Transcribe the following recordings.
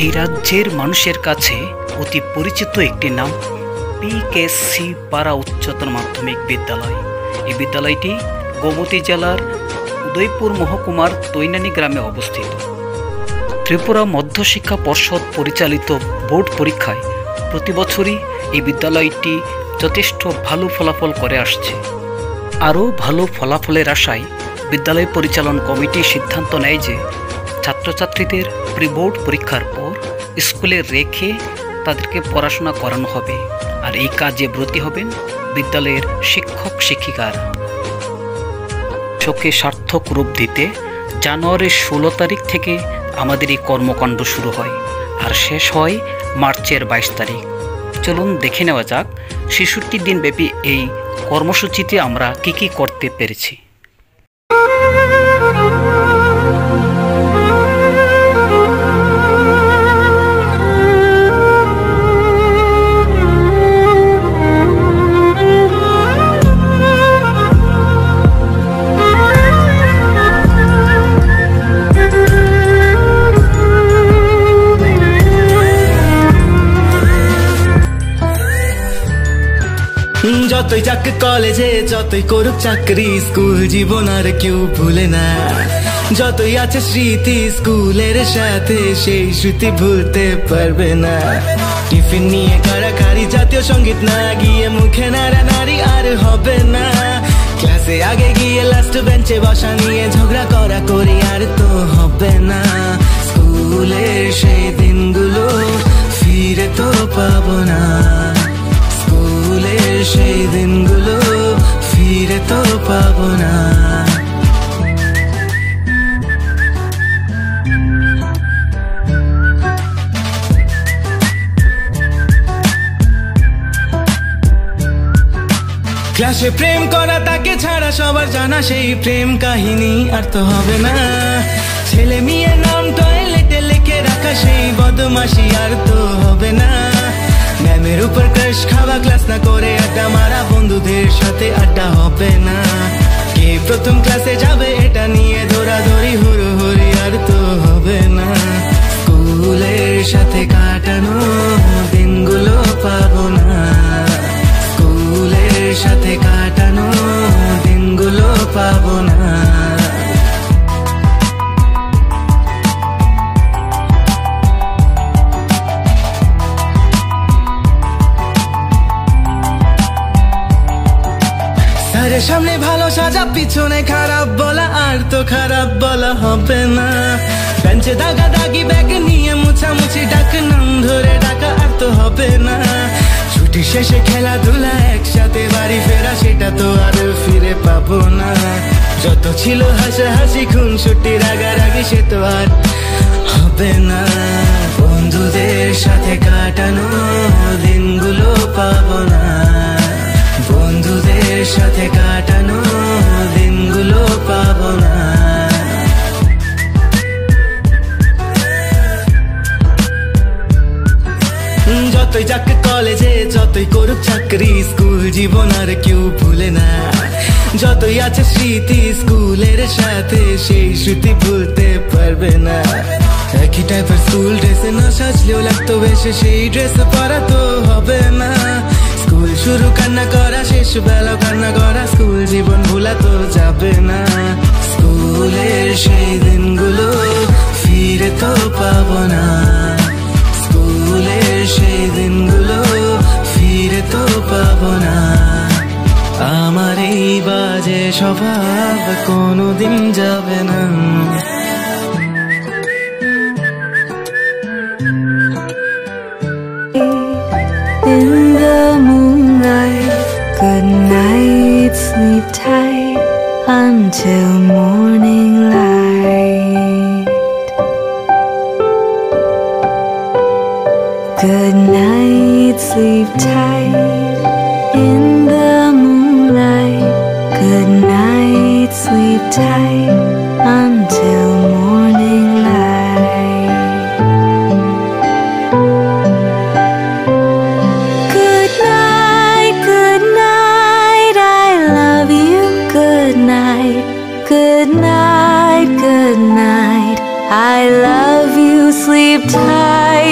এই রাজ্যের মানুষের কাছে অতি পরিচিত একটি নাম পিকেসি পাড়া উচ্চতর মাধ্যমিক বিদ্যালয়। এই বিদ্যালয়টি গোমতী জেলার উদয়পুর মহকুমার তৈনানী গ্রামে অবস্থিত। ত্রিপুরা মধ্যশিক্ষা পর্ষদ পরিচালিত বোর্ড পরীক্ষায় প্রতি বছরই এই বিদ্যালয়টি যথেষ্ট ভালো ফলাফল করে আসছে। আরও ভালো ফলাফলের আশায় বিদ্যালয় পরিচালন কমিটি সিদ্ধান্ত নেয় যে ছাত্রছাত্রীদের প্রি বোর্ড পরীক্ষার পর স্কুলে রেখে তাদেরকে পড়াশোনা করানো হবে, আর এই কাজে ব্রতী হবেন বিদ্যালয়ের শিক্ষক শিক্ষিকারা। চোখে সার্থক রূপ দিতে জানুয়ারির 16 তারিখ থেকে আমাদের এই কর্মকাণ্ড শুরু হয় আর শেষ হয় মার্চের 22 তারিখ। চলুন দেখে নেওয়া যাক 66 দিনব্যাপী এই কর্মসূচিতে আমরা কি করতে পেরেছি। যতই যাক কলেজে, যতই করুক চাকরি, স্কুল জীবন আর কেউ ভুলে না। যতই আছে স্মৃতি স্কুলের সাথে, সেই স্মৃতি ভুলতে পারবে না। টিফিন নিয়ে কাড়াকাড়ি, জাতীয় সঙ্গীত না গিয়ে মুখে নাড়ানাড়ি আর হবে না। ক্লাসে আগে গিয়ে লাস্ট বেঞ্চে বসা নিয়ে ঝগড়া করা করি আর তো হবে না। স্কুলের সেই দিনগুলো ফিরে তো পাবো না। স্কুলের সেই দিনগুলো ফিরে তো পাবো না। ক্লাসে প্রেম করা, তাকে ছাড়া সবার জানা সেই প্রেম কাহিনী আর তো হবে না। ছেলে মেয়ের নাম টয়লেটে লিখে রাখা সেই বদমাশি আর তো হবে না। ম্যামের উপর ক্রাশ খাওয়া, ক্লাস না করে আড্ডা মারা, বন্ধুদের সাথে আড্ডা হবে না। কে প্রথম ক্লাসে যাবে এটা নিয়ে দৌড়াদৌড়ি হুড়োহুড়ি আর তো হবে না। স্কুলের সাথে কাটানো দিনগুলো পাবো না। স্কুলের সাথে কাটানো দিনগুলো পাবো না। সামনে ভালো সাজা, পিছনে খারাপ বলা, আর তো খারাপ বলা হবে না। বেঞ্চে দাগা দাগি, ব্যাগ নিয়ে মুছামুছি, ডাক নাম ধরে ডাকা আর তো হবে না। ছুটি শেষে খেলাধুলা, একসাথে বাড়ি ফেরা, সেটা তো আর ফিরে পাবো না। যত ছিল হাসাহাসি, খুনসুটি, রাগারাগি, সে তো আর হবে না। বন্ধুদের সাথে কাটানো দিনগুলো পাবো না। বন্ধুদের সাথে কাটানো দিনগুলো পাবো না। যতই যাক কলেজে, যতই করুক চাকরি, স্কুল জীবন আর কেউ ভুলে না। যতই আছে স্মৃতি স্কুলের সাথে, সেই স্মৃতি ভুলতে পারবে না। একই টাইপের স্কুল ড্রেসে না সাজলেও লাগতো বেশি, সেই ড্রেস পরা তো হবে না। স্কুল শুরু কান্না করা, শেষ বেলা কান্না করা, স্কুল জীবন ভোলা তো যাবে না। স্কুলের সেই দিনগুলো ফিরে তো পাবো না। স্কুলের সেই দিনগুলো ফিরে তো পাবো না। আমার এই বাজে স্বভাব কোনোদিন যাবে না। Good night, sleep tight until morning light. Good night, sleep tight in the moonlight. Good night, sleep tight until morning light. Good night, I love you. Good night, good night, good night. I love you. Sleep tight.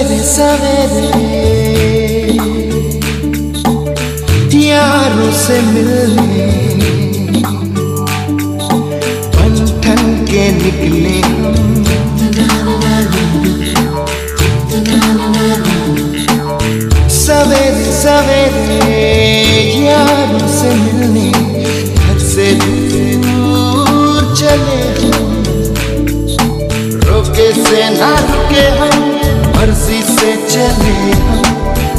सवेरे सवेरे यारों से मिलने बन ठन के निकले हम। सवेरे सवेरे यारों से मिलने घर से दूर चले हम। रोके से ना रुके हम, मर्जी से चले हम।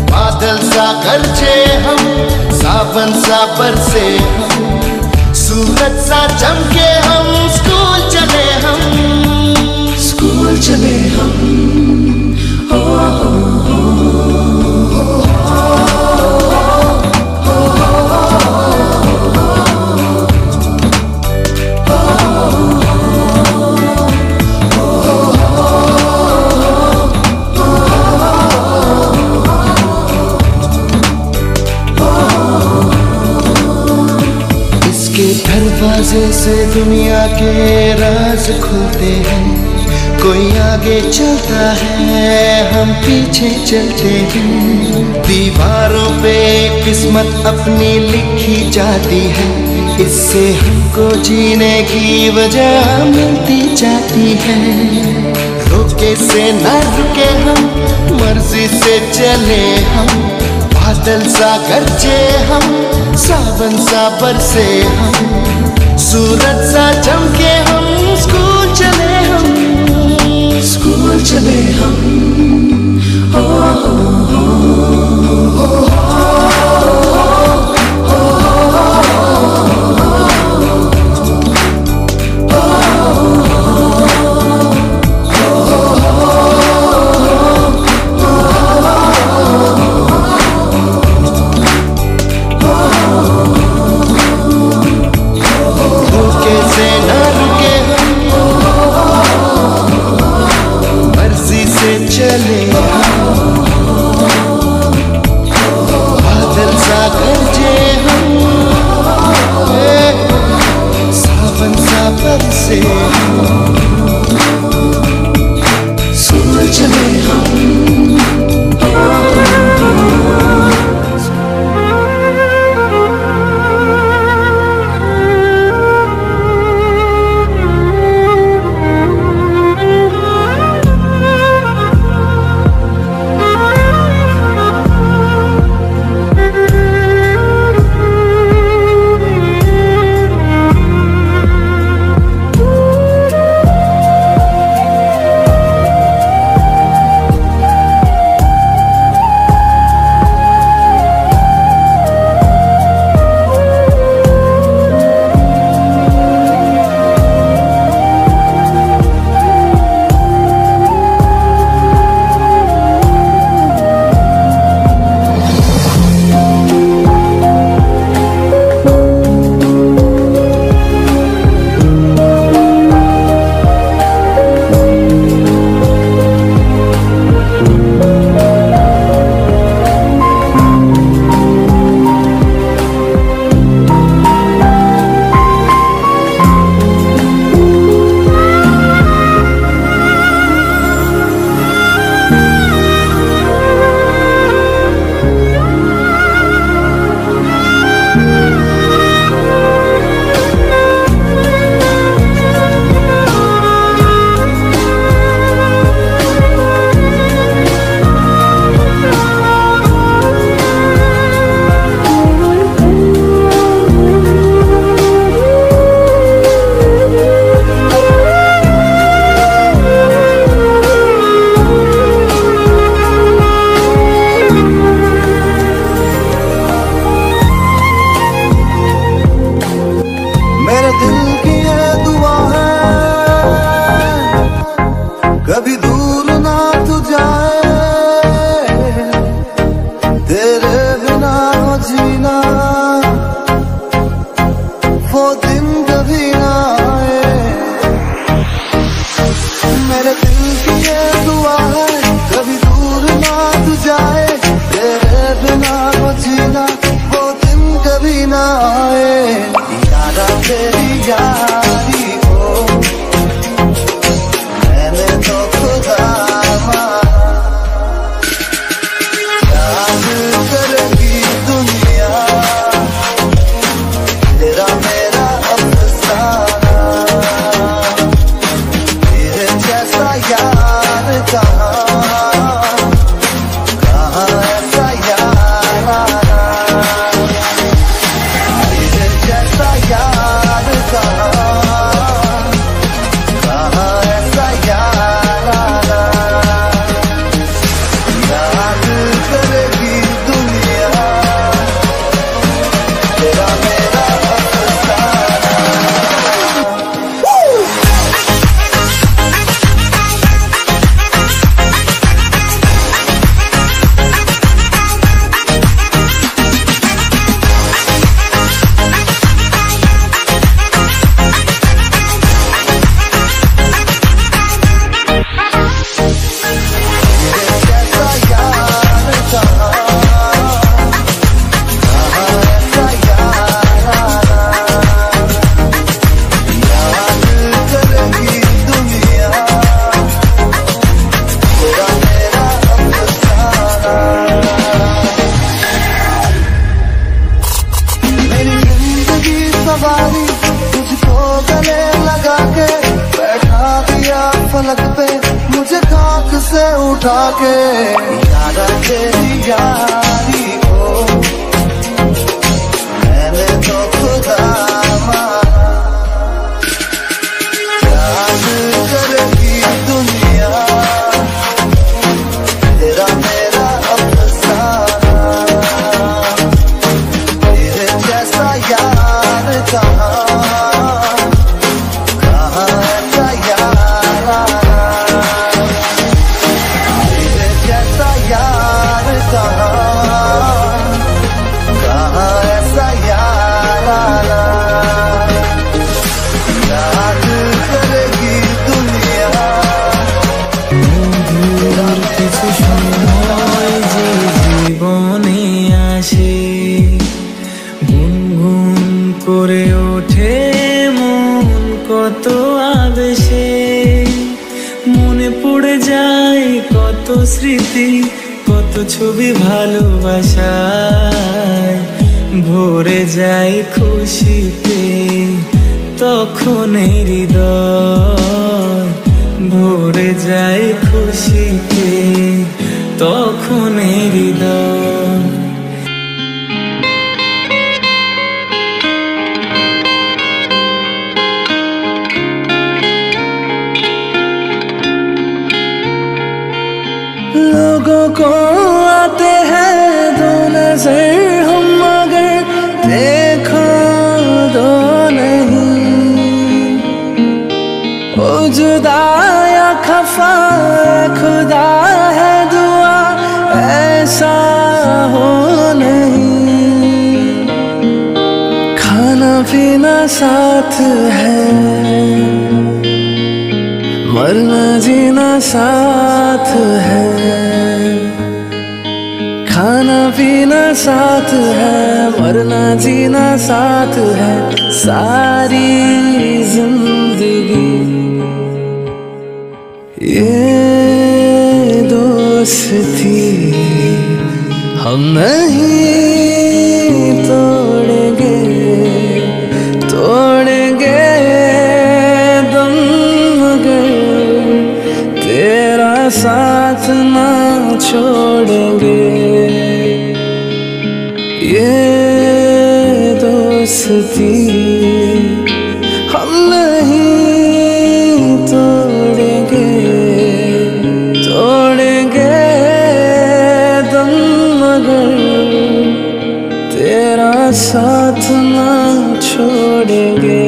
बादल सा गरजे हम, सावन सा बरसे हम। सूरज सा चमके हम, स्कूल चले हम। स्कूल चले हम। हो दरवाजे से दुनिया के राज खुलते हैं। कोई आगे चलता है, हम पीछे चलते हैं। दीवारों पे किस्मत अपनी लिखी जाती है। इससे हमको जीने की वजह मिलती जाती है। रोके से न रुके हम, मर्जी से चले हम। बादल सा गरजे हम, सावन सा बरसे हम। सूरज सा चमके हम, स्कूल चले हम। स्कूल चले हम। हो बादल सा गरजे हम, सावन सा बरसे हम। स्कूल चले हम। कभी दूर ना तू जाए, तेरे बिना हो जीना वो दिन कभी ना आए। मेरे दिल की ये दुआ है कभी दूर ना तू जाए, तेरे बिना हो जीना वो दिन कभी ना आए। यारा तेरी यारी को मैंने तो खुदा माना, से उठा के याद तेरी यारी को मैंने तो खुदा माना। याद करेगी दुनिया तेरा मेरा अफसाना, तेरे जैसा यार कहाँ ऐसा यार आना, तेरे जैसा यार कहाँ ऐसा यार आना। याद करेगी दुनिया কিছু সময় যে জীবনে আসে, গুনগুন করে ওঠে মন কত আবেশে, মনে পড়ে যায় কত স্মৃতি কত ছবি ভালোবাসায়, ভরে যায় খুশিতে তখন হৃদয়, ভরে যায় খুশিতে তখন হৃদয়। लोगों को आते हैं दो नजर हम मगर देखो दो नहीं, ओ जुदा या खफा खुदा है दुआ ऐसा हो नहीं, खाना पीना साथ है मरना जीना साथ है, खाना पीना साथ है मरना जीना साथ है, सारी जिंदगी ये दोस्ती हम नहीं तोड़ेंगे, तोड़ेंगे दम मगर तेरा साथ ना छोड़ेंगे, ये दोस्ती हम नहीं तोड़ेंगे, तोड़ेंगे दम मगर तेरा साथ ना छोड़ेंगे।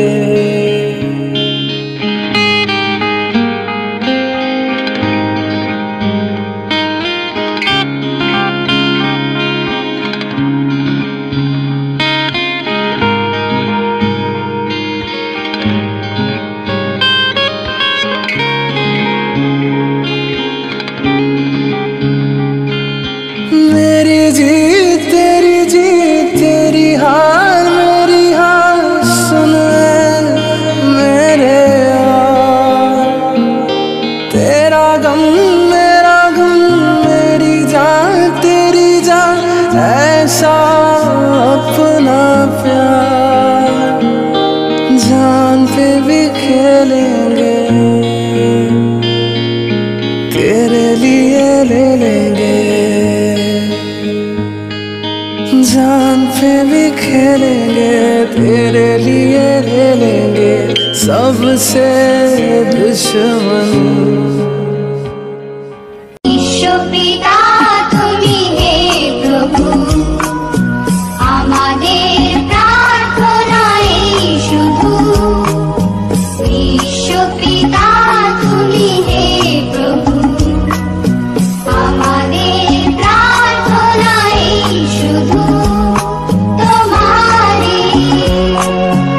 मेरी जीत तेरी जीत तेरी हार मेरी हार सुन मेरे यार, तेरा गम मेरा गम मेरी जान तेरी जान ऐसा अपना प्यार, जान पे भी खेलेंगे तेरे लिए ले लेंगे, जान पे भी खेलेंगे तेरे लिए ले लेंगे, सबसे दुश्मन। বিশ্বপিতা তুমি হে প্রভু, আমাদের প্রার্থনাই শুধু, বিশ্বপিতা তুমি হে প্রভু, আমাদের প্রার্থনাই শুধু তোমারি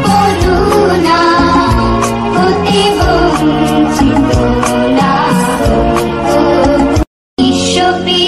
করুণা হতে বঞ্চিত না। বিশ্বপিতা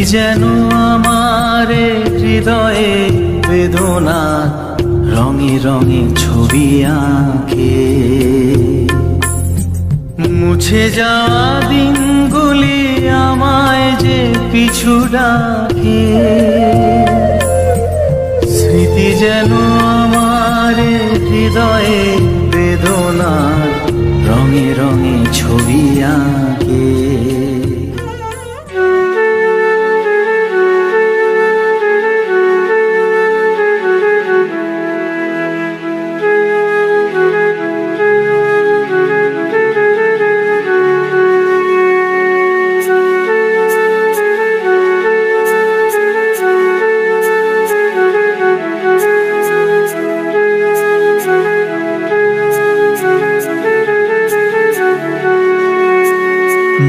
যেন আমার হৃদয়ে বেদনা রঙে রঙে ছবি আঁকে মুছে যাওয়া দিনগুলি আমায় যে পিছু ডাকে স্মৃতি যেন আমার হৃদয়ে বেদনা রঙে রঙে ছবি আঁকে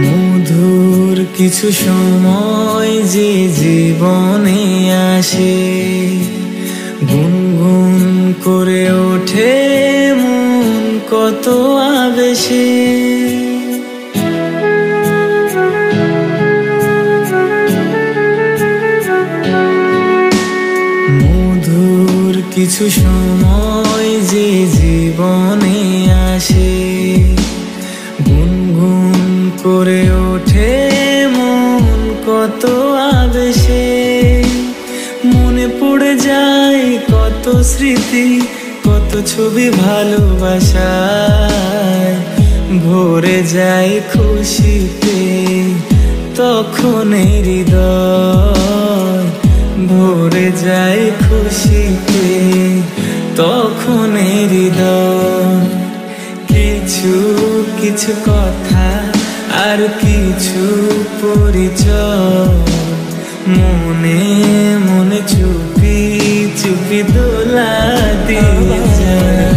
মধুর কিছু সময় যে জীবনে আসে গুনগুন করে ওঠে মন কত আবেশে মধুর কিছু সময় যে জীবনে আসে গুনগুন করে ওঠে মন কত আবেশে মনে পড়ে যায় কত স্মৃতি কত ছবি ভালোবাসায় ভরে যায় খুশিতে তখন হৃদয় ভরে যায় খুশিতে তখন হৃদয় কিছু কিছু কথা আর কিছু পরিচয় মনে মনে চুপি চুপি দোলা দিয়ে যায়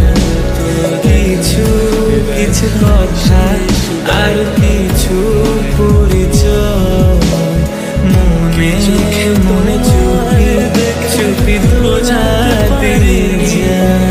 কিছু কিছু কথা আর কিছু পরিচয় মনে মনে চুপি চুপি দোলা দিয়ে যায়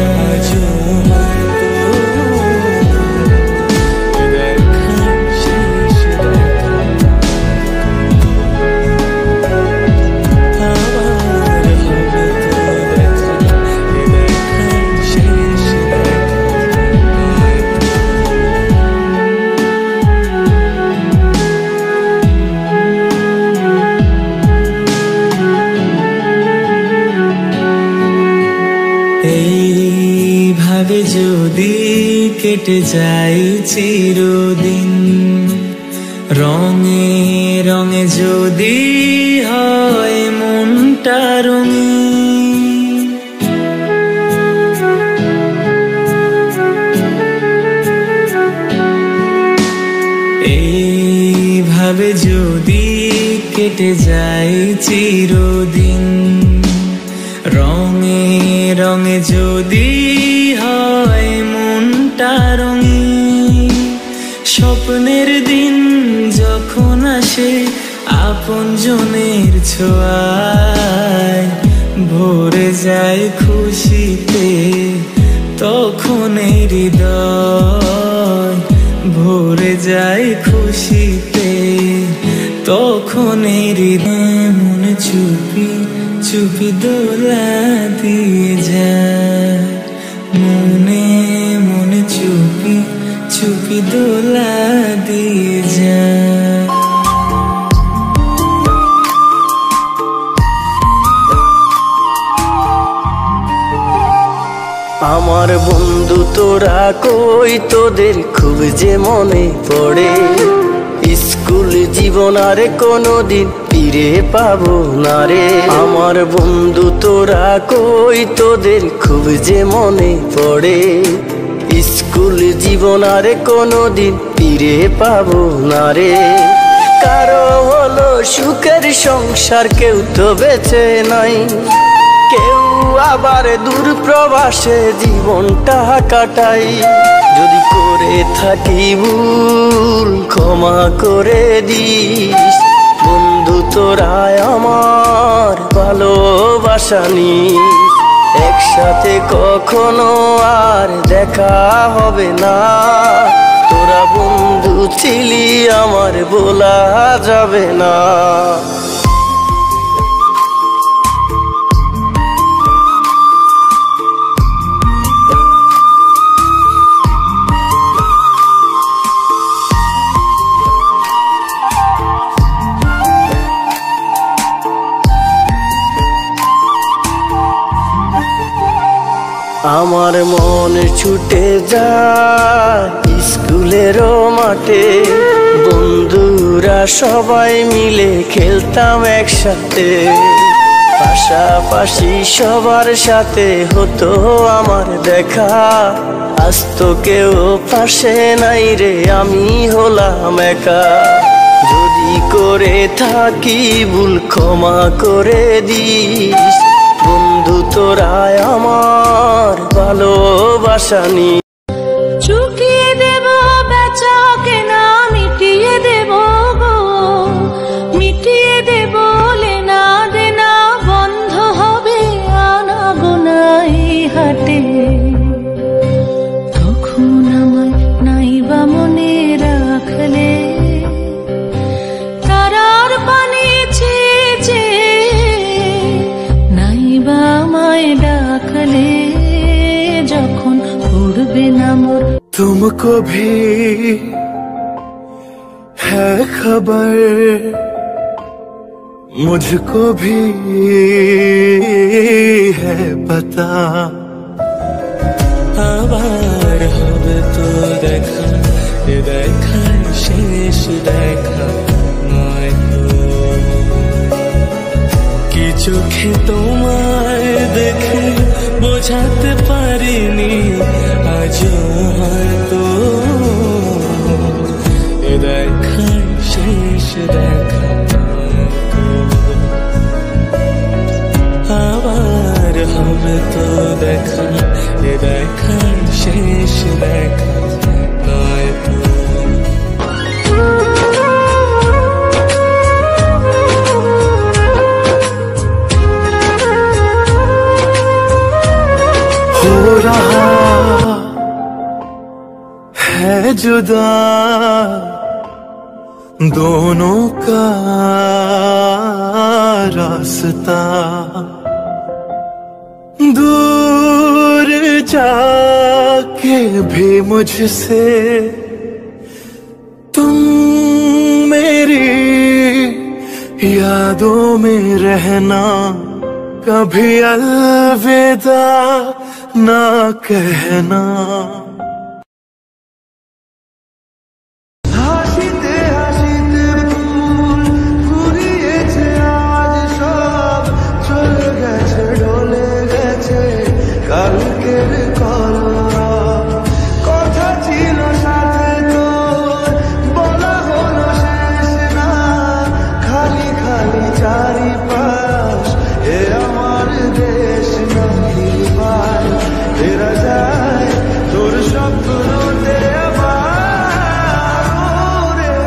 এইভাবে যদি কেটে যায় চিরদিন রঙে রঙে যদি হয় মনটা রঙিন এইভাবে যদি কেটে যায় চিরদিন রঙে রঙে যদি হয় মনটা রঙিন স্বপ্নের দিন যখন আসে আপনজনের ছোঁয়ায় ভরে যায় খুশিতে তখন হৃদয় ভরে যায় খুশিতে তখন হৃদয় মনে চুপি চুপি দোলা দিয়ে যায় মনে মনে চুপি চুপি দোলা দিয়ে যায় আমার বন্ধু তোরা কই তোদের খুব যে মনে পড়ে স্কুল জীবন আর কোনোদিন ফিরে পাবো না রে আমার বন্ধু তোরা কই তোদের খুব যে মনে পড়ে স্কুল জীবন আর কোনোদিন ফিরে পাবো না রে কারো হলো সুখের সংসার কেউ তো বেঁচে নাই কেউ আবার দূর প্রবাসে জীবনটা কাটাই যদি করে থাকি ভুল ক্ষমা করে দিস বন্ধু তোরা আমার ভালোবাসা নিস একসাথে কখনো আর দেখা হবে না তোরা বন্ধু ছিলি আমার বলা যাবে না আমার মন ছুটে যায় স্কুলেরও মাঠে, বন্ধুরা সবাই মিলে খেলতাম একসাথে, পাশাপাশি সবার সাথে হতো আমার দেখা। আজ তো কেউ পাশে নাই রে, আমি হলাম একা। যদি করে থাকি ভুল ক্ষমা করে দিস, বন্ধু তোরা আমার ভালোবাসা নি। চুকিয়ে দেব বেচা কেনা, মিটিয়ে দেব গো, মিটিয়ে দেব লেনা দেনা, বন্ধ হবে আনা গোনা এই হাটে। তখন আমায় নাইবা মনে রাখলে, তারার পানি চেয়ে নাইবা আমায় ডাকলে, যখন উড়বে না মোর। तुमको भी है खबर, मुझको भी है पता। আবার হবে তো দেখা, এ দেখাই শেষ দেখা নয় তো। কি চোখে তোমায় দেখে বোঝাতে পারিনি আজও হয়তো, এ দেখাই শেষ দেখা নয় তো। আবার হবে তো দেখা, এ দেখাই শেষ দেখা নয় তো। हो रहा है जुदा दोनों का रास्ता, दूर जाके भी मुझसे तुम मेरी यादों में रहना, कभी अलविदा ना कहना। হাসিতে হাসিতে ভুল ফুরিয়েছে আজ সব, চলে গেছে ঢলে গেছে কালকের কলরব। কথা ছিল সাথে তোর, বলা হলো শেষ না, খালি খালি চারিপাশ এ আমার দেশ নাকি ভাই। ফেরা যায় তোর স্বপ্নতে আবার রে।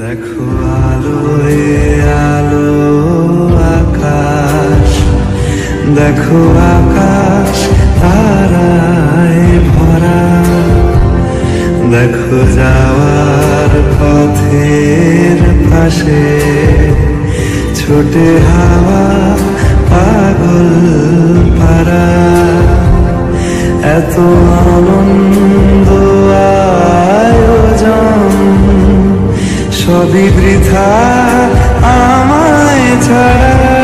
দেখো আলোয় আলো আকাশ, দেখো আকাশ তারায় ভরা, দেখো যাওয়ার পথের পাশে ছোটে হাওয়া পাগল পারা। এত আনন্দ আয়োজন সবই বৃথা আমায় ছাড়া।